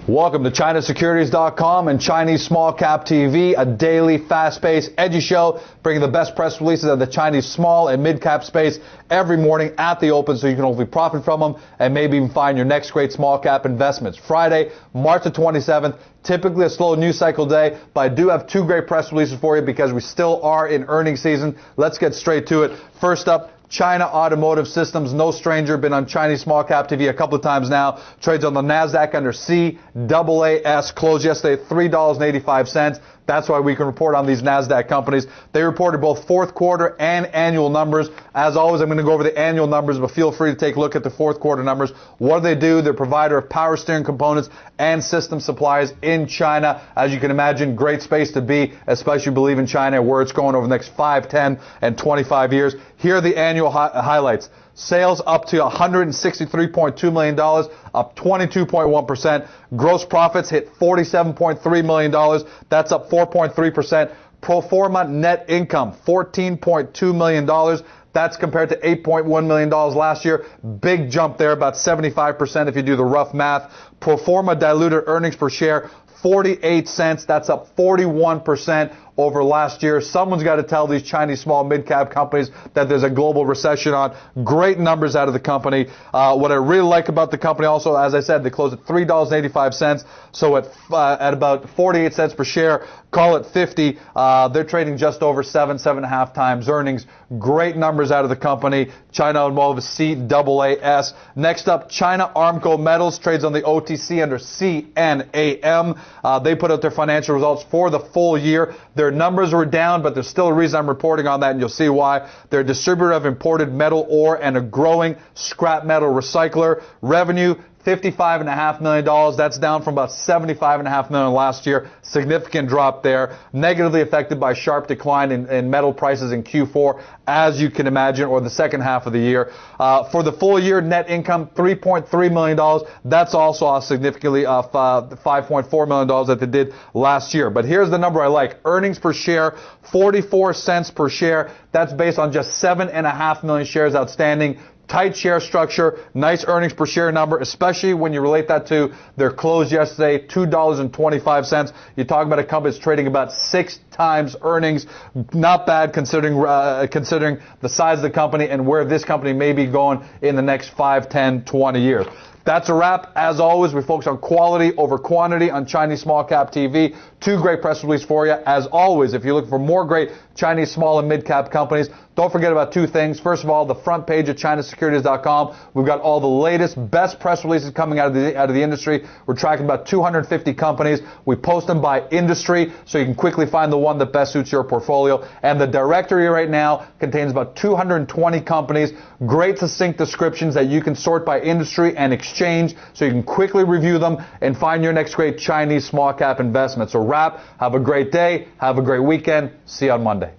Welcome to ChinaSecurities.com and Chinese Small Cap TV, a daily, fast-paced, edgy show bringing the best press releases of the Chinese small and mid-cap space every morning at the open so you can hopefully profit from them and maybe even find your next great small cap investments. Friday, March the 27th, typically a slow news cycle day, but I do have two great press releases for you because we still are in earnings season. Let's get straight to it. First up, China Automotive Systems, no stranger, been on Chinese Small Cap TV a couple of times now. Trades on the NASDAQ under CAAS, closed yesterday at $3.85. That's why we can report on these NASDAQ companies. They reported both fourth quarter and annual numbers. As always, I'm going to go over the annual numbers, but feel free to take a look at the fourth quarter numbers. What do they do? They're a provider of power steering components and system supplies in China. As you can imagine, great space to be, especially if you believe in China, where it's going over the next 5, 10, and 25 years. Here are the annual highlights. Sales up to $163.2 million, up 22.1%. Gross profits hit $47.3 million. That's up 4.3%. Pro forma net income, $14.2 million. That's compared to $8.1 million last year. Big jump there, about 75% if you do the rough math. Pro forma diluted earnings per share, 48 cents. That's up 41% over last year. Someone's got to tell these Chinese small mid-cap companies that there's a global recession on. Great numbers out of the company. What I really like about the company also, as I said, they closed at $3.85. So at about 48 cents per share, call it 50. They're trading just over 7.5 times earnings. Great numbers out of the company. China Automotive, CAAS. Next up, China Armco Metals trades on the OTC under CNAM. They put out their financial results for the full year. Their numbers were down, but there's still a reason I'm reporting on that, and you'll see why. They're a distributor of imported metal ore and a growing scrap metal recycler. Revenue, $55.5 million. That's down from about $75.5 million last year. Significant drop there. Negatively affected by sharp decline in metal prices in Q4, as you can imagine, or the second half of the year. For the full year, net income, $3.3 million. That's also significantly off $5.4 million that they did last year. But here's the number I like. Earnings per share, 44 cents per share. That's based on just 7.5 million shares outstanding. Tight share structure, nice earnings per share number, especially when you relate that to their close yesterday, $2.25. You talk about a company that's trading about 6 times earnings. Not bad considering the size of the company and where this company may be going in the next 5, 10, 20 years. That's a wrap. As always, we focus on quality over quantity on Chinese Small Cap TV. Two great press releases for you. As always, if you're looking for more great Chinese small and mid-cap companies, don't forget about two things. First of all, the front page of ChinaSecurities.com. We've got all the latest, best press releases coming out of the industry. We're tracking about 250 companies. We post them by industry, so you can quickly find the one that best suits your portfolio. And the directory right now contains about 220 companies. Great succinct descriptions that you can sort by industry and exchange, so you can quickly review them and find your next great Chinese small cap investment. So wrap. Have a great day. Have a great weekend. See you on Monday.